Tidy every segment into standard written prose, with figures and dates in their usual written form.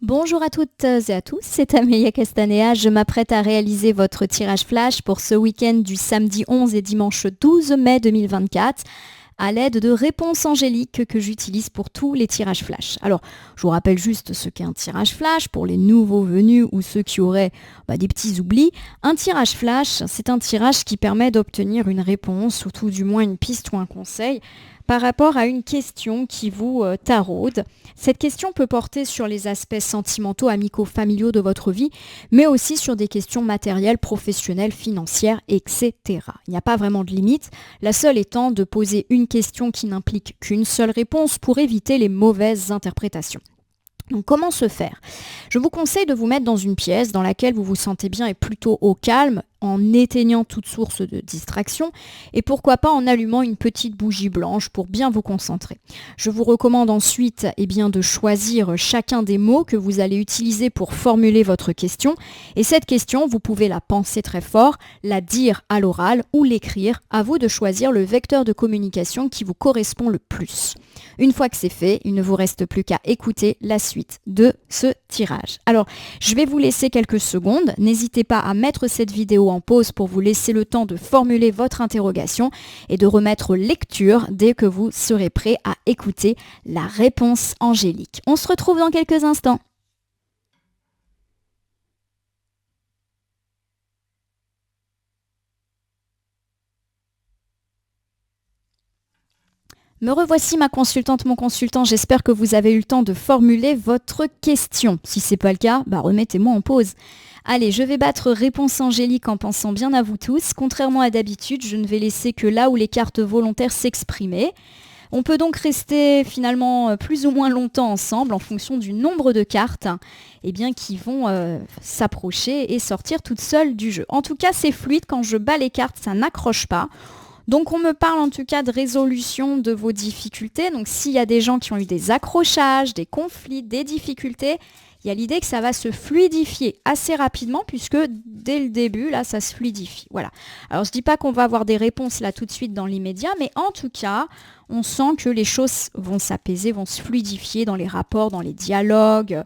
Bonjour à toutes et à tous, c'est Amélia Castanea. Je m'apprête à réaliser votre tirage flash pour ce week-end du samedi 11 et dimanche 12 mai 2024 à l'aide de réponses angéliques que j'utilise pour tous les tirages flash. Alors, je vous rappelle juste ce qu'est un tirage flash pour les nouveaux venus ou ceux qui auraient des petits oublis. Un tirage flash, c'est un tirage qui permet d'obtenir une réponse ou tout du moins une piste ou un conseil par rapport à une question qui vous taraude. Cette question peut porter sur les aspects sentimentaux, amicaux, familiaux de votre vie, mais aussi sur des questions matérielles, professionnelles, financières, etc. Il n'y a pas vraiment de limite, la seule étant de poser une question qui n'implique qu'une seule réponse pour éviter les mauvaises interprétations. Donc comment se faire ? Je vous conseille de vous mettre dans une pièce dans laquelle vous vous sentez bien et plutôt au calme, en éteignant toute source de distraction et pourquoi pas en allumant une petite bougie blanche pour bien vous concentrer. Je vous recommande ensuite de choisir chacun des mots que vous allez utiliser pour formuler votre question et cette question, vous pouvez la penser très fort, la dire à l'oral ou l'écrire. À vous de choisir le vecteur de communication qui vous correspond le plus. Une fois que c'est fait, il ne vous reste plus qu'à écouter la suite de ce tirage. Alors, je vais vous laisser quelques secondes. N'hésitez pas à mettre cette vidéo en pause pour vous laisser le temps de formuler votre interrogation et de remettre lecture dès que vous serez prêt à écouter la réponse angélique. On se retrouve dans quelques instants. Me revoici ma consultante, mon consultant. J'espère que vous avez eu le temps de formuler votre question. Si ce n'est pas le cas, remettez-moi en pause. Allez, je vais battre réponse angélique en pensant bien à vous tous. Contrairement à d'habitude, je ne vais laisser que là où les cartes volontaires s'exprimer. On peut donc rester finalement plus ou moins longtemps ensemble en fonction du nombre de cartes qui vont s'approcher et sortir toutes seules du jeu. En tout cas, c'est fluide. Quand je bats les cartes, ça n'accroche pas. Donc on me parle en tout cas de résolution de vos difficultés. Donc s'il y a des gens qui ont eu des accrochages, des conflits, des difficultés, il y a l'idée que ça va se fluidifier assez rapidement puisque dès le début, là, ça se fluidifie. Voilà. Alors je ne dis pas qu'on va avoir des réponses là tout de suite dans l'immédiat, mais en tout cas, on sent que les choses vont s'apaiser, vont se fluidifier dans les rapports, dans les dialogues,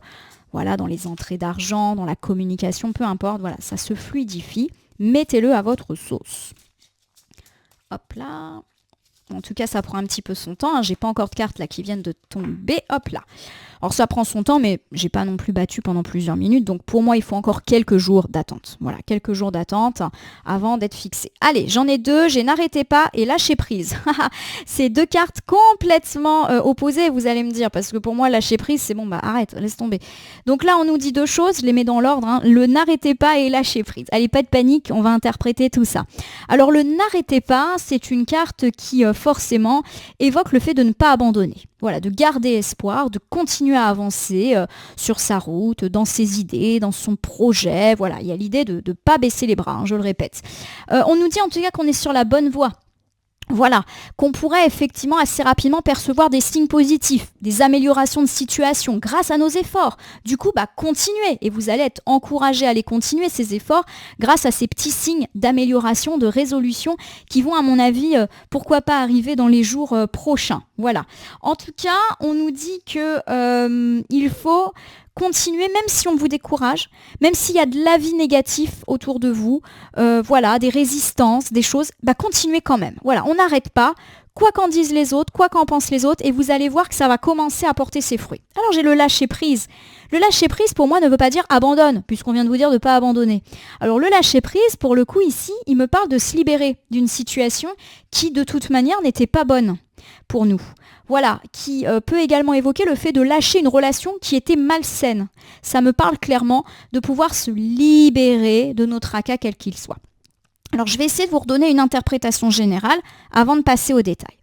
dans les entrées d'argent, dans la communication, peu importe. Voilà, ça se fluidifie. Mettez-le à votre sauce. Hop là. En tout cas, ça prend un petit peu son temps. J'ai pas encore de cartes là qui viennent de tomber. Hop là. Alors ça prend son temps, mais j'ai pas non plus battu pendant plusieurs minutes. Donc pour moi, il faut encore quelques jours d'attente. Voilà, quelques jours d'attente avant d'être fixé. Allez, j'en ai deux. J'ai n'arrêtez pas et lâcher prise. C'est deux cartes complètement opposées, vous allez me dire. Parce que pour moi, lâcher prise, c'est bon, arrête, laisse tomber. Donc là, on nous dit deux choses. Je les mets dans l'ordre. Le n'arrêtez pas et lâcher prise. Allez, pas de panique, on va interpréter tout ça. Alors le n'arrêtez pas, c'est une carte qui forcément évoque le fait de ne pas abandonner. Voilà, de garder espoir, de continuer à avancer sur sa route, dans ses idées, dans son projet. Voilà, il y a l'idée de ne pas baisser les bras, je le répète. On nous dit en tout cas qu'on est sur la bonne voie. Voilà, qu'on pourrait effectivement assez rapidement percevoir des signes positifs, des améliorations de situation grâce à nos efforts. Du coup, continuez et vous allez être encouragé à les continuer, ces efforts, grâce à ces petits signes d'amélioration, de résolution qui vont, à mon avis, pourquoi pas arriver dans les jours prochains. Voilà. En tout cas, on nous dit que il faut continuez, même si on vous décourage, même s'il y a de l'avis négatif autour de vous, des résistances, des choses, continuez quand même. Voilà, on n'arrête pas, quoi qu'en disent les autres, quoi qu'en pensent les autres, et vous allez voir que ça va commencer à porter ses fruits. Alors j'ai le lâcher prise. Le lâcher prise, pour moi, ne veut pas dire abandonne, puisqu'on vient de vous dire de ne pas abandonner. Alors le lâcher prise, pour le coup, ici, il me parle de se libérer d'une situation qui, de toute manière, n'était pas bonne pour nous. Voilà, qui peut également évoquer le fait de lâcher une relation qui était malsaine. Ça me parle clairement de pouvoir se libérer de nos tracas, quel qu'il soit. Alors je vais essayer de vous redonner une interprétation générale avant de passer aux détails.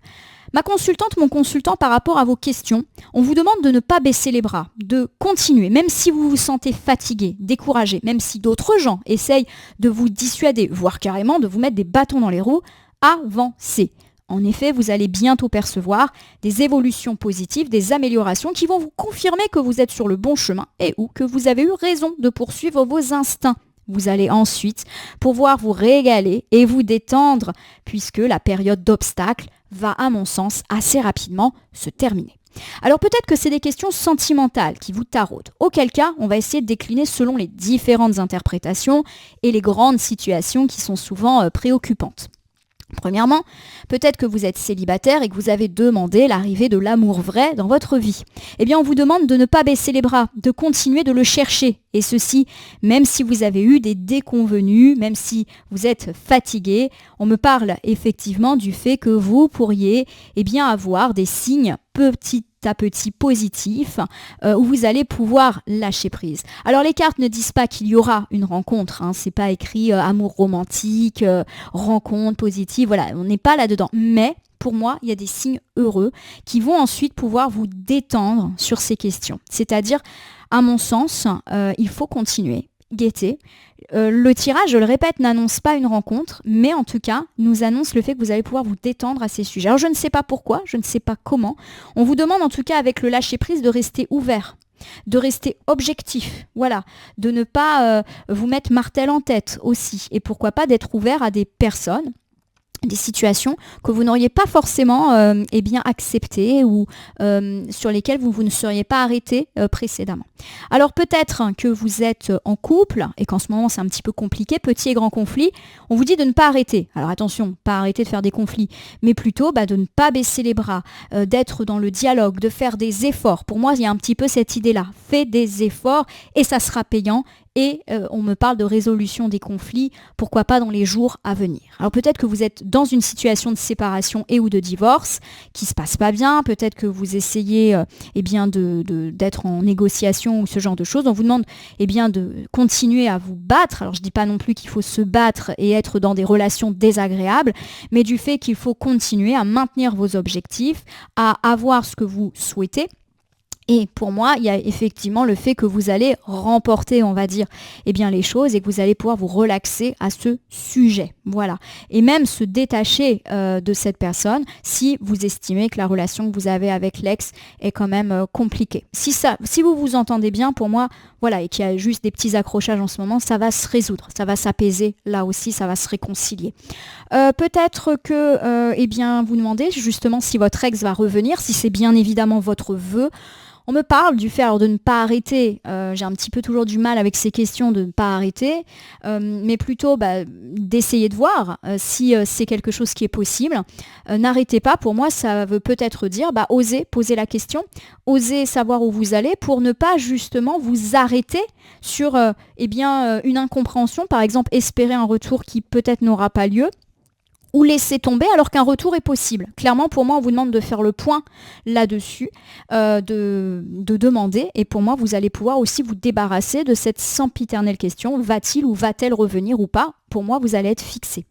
Ma consultante, mon consultant, par rapport à vos questions, on vous demande de ne pas baisser les bras, de continuer, même si vous vous sentez fatigué, découragé, même si d'autres gens essayent de vous dissuader, voire carrément de vous mettre des bâtons dans les roues, avancez. En effet, vous allez bientôt percevoir des évolutions positives, des améliorations qui vont vous confirmer que vous êtes sur le bon chemin et ou que vous avez eu raison de poursuivre vos instincts. Vous allez ensuite pouvoir vous régaler et vous détendre puisque la période d'obstacle va, à mon sens, assez rapidement se terminer. Alors peut-être que c'est des questions sentimentales qui vous taraudent. Auquel cas, on va essayer de décliner selon les différentes interprétations et les grandes situations qui sont souvent préoccupantes. Premièrement, peut-être que vous êtes célibataire et que vous avez demandé l'arrivée de l'amour vrai dans votre vie. Eh bien, on vous demande de ne pas baisser les bras, de continuer de le chercher. Et ceci, même si vous avez eu des déconvenues, même si vous êtes fatigué, on me parle effectivement du fait que vous pourriez avoir des signes petit à petit positifs où vous allez pouvoir lâcher prise. Alors les cartes ne disent pas qu'il y aura une rencontre, c'est pas écrit amour romantique, rencontre positive, voilà, on n'est pas là-dedans. Mais pour moi, il y a des signes heureux qui vont ensuite pouvoir vous détendre sur ces questions. C'est-à-dire, à mon sens, il faut continuer. Guetter. Le tirage, je le répète, n'annonce pas une rencontre, mais en tout cas, nous annonce le fait que vous allez pouvoir vous détendre à ces sujets. Alors je ne sais pas pourquoi, je ne sais pas comment. On vous demande en tout cas avec le lâcher-prise de rester ouvert, de rester objectif, voilà, de ne pas vous mettre martel en tête aussi, et pourquoi pas d'être ouvert à des personnes, des situations que vous n'auriez pas forcément acceptées ou sur lesquelles vous ne seriez pas arrêté précédemment. Alors peut-être que vous êtes en couple et qu'en ce moment c'est un petit peu compliqué, petit et grand conflit, on vous dit de ne pas arrêter. Alors attention, pas arrêter de faire des conflits, mais plutôt de ne pas baisser les bras, d'être dans le dialogue, de faire des efforts. Pour moi, il y a un petit peu cette idée-là. Faites des efforts et ça sera payant. Et on me parle de résolution des conflits, pourquoi pas dans les jours à venir. Alors peut-être que vous êtes dans une situation de séparation et ou de divorce qui se passe pas bien, peut-être que vous essayez d'être en négociation ou ce genre de choses. On vous demande de continuer à vous battre. Alors je dis pas non plus qu'il faut se battre et être dans des relations désagréables, mais du fait qu'il faut continuer à maintenir vos objectifs, à avoir ce que vous souhaitez. Et pour moi, il y a effectivement le fait que vous allez remporter, on va dire, les choses et que vous allez pouvoir vous relaxer à ce sujet. Voilà. Et même se détacher de cette personne si vous estimez que la relation que vous avez avec l'ex est quand même compliquée. Si vous vous entendez bien, pour moi, voilà, et qu'il y a juste des petits accrochages en ce moment, ça va se résoudre, ça va s'apaiser, là aussi, ça va se réconcilier. Peut-être que vous demandez justement si votre ex va revenir, si c'est bien évidemment votre vœu. On me parle du fait de ne pas arrêter. J'ai un petit peu toujours du mal avec ces questions de ne pas arrêter, mais plutôt d'essayer de voir si c'est quelque chose qui est possible. N'arrêtez pas, pour moi, ça veut peut-être dire oser poser la question, oser savoir où vous allez pour ne pas justement vous arrêter sur une incompréhension, par exemple espérer un retour qui peut-être n'aura pas lieu, ou laisser tomber alors qu'un retour est possible. Clairement, pour moi, on vous demande de faire le point là-dessus, de demander, et pour moi, vous allez pouvoir aussi vous débarrasser de cette sempiternelle question, va-t-il ou va-t-elle revenir ou pas? Pour moi, vous allez être fixé.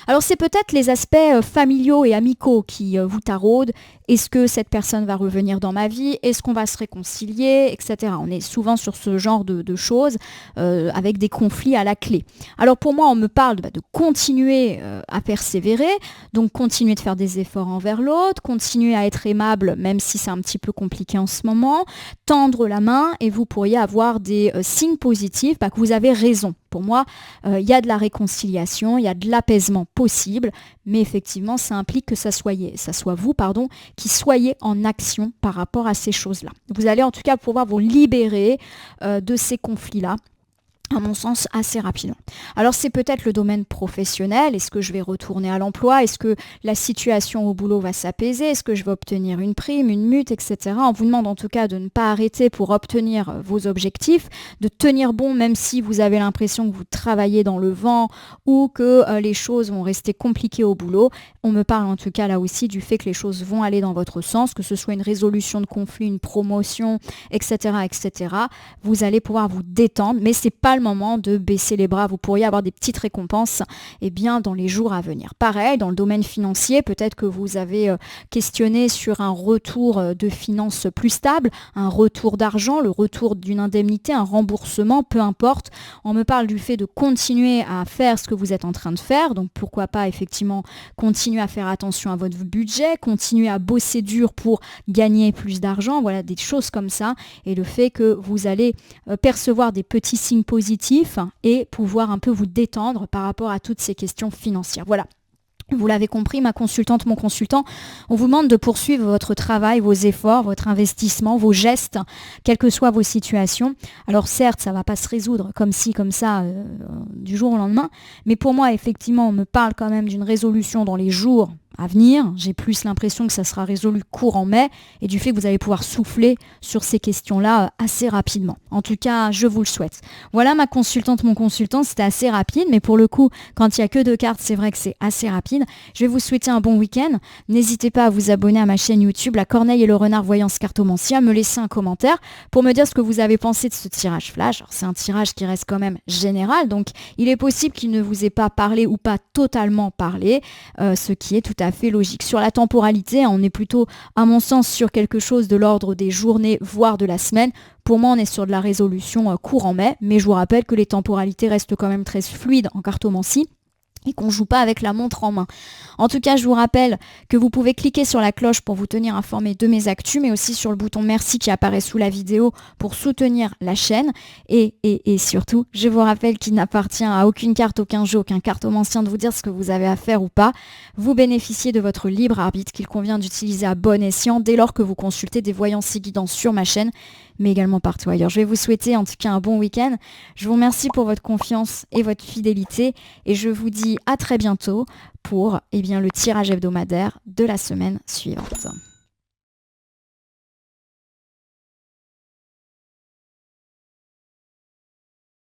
Alors c'est peut-être les aspects familiaux et amicaux qui vous taraudent. Est-ce que cette personne va revenir dans ma vie? Est-ce qu'on va se réconcilier, etc. On est souvent sur ce genre de choses avec des conflits à la clé. Alors pour moi, on me parle de continuer à persévérer, donc continuer de faire des efforts envers l'autre, continuer à être aimable même si c'est un petit peu compliqué en ce moment, tendre la main et vous pourriez avoir des signes positifs que vous avez raison. Pour moi, il y a de la réconciliation, il y a de l'apaisement possible, mais effectivement, ça implique que ça soit vous, qui soyez en action par rapport à ces choses-là. Vous allez en tout cas pouvoir vous libérer de ces conflits-là, à mon sens, assez rapidement. Alors c'est peut-être le domaine professionnel, est-ce que je vais retourner à l'emploi, est-ce que la situation au boulot va s'apaiser, est-ce que je vais obtenir une prime, une mute, etc. On vous demande en tout cas de ne pas arrêter pour obtenir vos objectifs, de tenir bon même si vous avez l'impression que vous travaillez dans le vent ou que les choses vont rester compliquées au boulot. On me parle en tout cas là aussi du fait que les choses vont aller dans votre sens, que ce soit une résolution de conflit, une promotion, etc., etc. Vous allez pouvoir vous détendre, mais c'est pas le moment de baisser les bras. Vous pourriez avoir des petites récompenses dans les jours à venir. Pareil, dans le domaine financier, peut-être que vous avez questionné sur un retour de finances plus stable, un retour d'argent, le retour d'une indemnité, un remboursement, peu importe. On me parle du fait de continuer à faire ce que vous êtes en train de faire, donc pourquoi pas effectivement continuer à faire attention à votre budget, continuer à bosser dur pour gagner plus d'argent, voilà, des choses comme ça, et le fait que vous allez percevoir des petits signes positifs et pouvoir un peu vous détendre par rapport à toutes ces questions financières. Voilà. Vous l'avez compris, ma consultante, mon consultant, on vous demande de poursuivre votre travail, vos efforts, votre investissement, vos gestes, quelles que soient vos situations. Alors certes, ça ne va pas se résoudre comme ci, comme ça, du jour au lendemain, mais pour moi, effectivement, on me parle quand même d'une résolution dans les jours à venir. J'ai plus l'impression que ça sera résolu courant mai et du fait que vous allez pouvoir souffler sur ces questions-là assez rapidement. En tout cas, je vous le souhaite. Voilà ma consultante, mon consultant, c'était assez rapide, mais pour le coup, quand il n'y a que 2 cartes, c'est vrai que c'est assez rapide. Je vais vous souhaiter un bon week-end. N'hésitez pas à vous abonner à ma chaîne YouTube, La Corneille et le Renard Voyance Cartomancie, à me laisser un commentaire pour me dire ce que vous avez pensé de ce tirage flash. Alors, c'est un tirage qui reste quand même général, donc il est possible qu'il ne vous ait pas parlé ou pas totalement parlé, ce qui est tout à fait logique. Sur la temporalité, on est plutôt, à mon sens, sur quelque chose de l'ordre des journées, voire de la semaine. Pour moi, on est sur de la résolution courant mai, mais je vous rappelle que les temporalités restent quand même très fluides en cartomancie et qu'on ne joue pas avec la montre en main. En tout cas, je vous rappelle que vous pouvez cliquer sur la cloche pour vous tenir informé de mes actus, mais aussi sur le bouton merci qui apparaît sous la vidéo pour soutenir la chaîne. Et surtout, je vous rappelle qu'il n'appartient à aucune carte, aucun jeu, aucun cartomancien de vous dire ce que vous avez à faire ou pas. Vous bénéficiez de votre libre arbitre qu'il convient d'utiliser à bon escient dès lors que vous consultez des voyances et guidances sur ma chaîne, mais également partout ailleurs. Je vais vous souhaiter en tout cas un bon week-end. Je vous remercie pour votre confiance et votre fidélité et je vous dis à très bientôt pour le tirage hebdomadaire de la semaine suivante.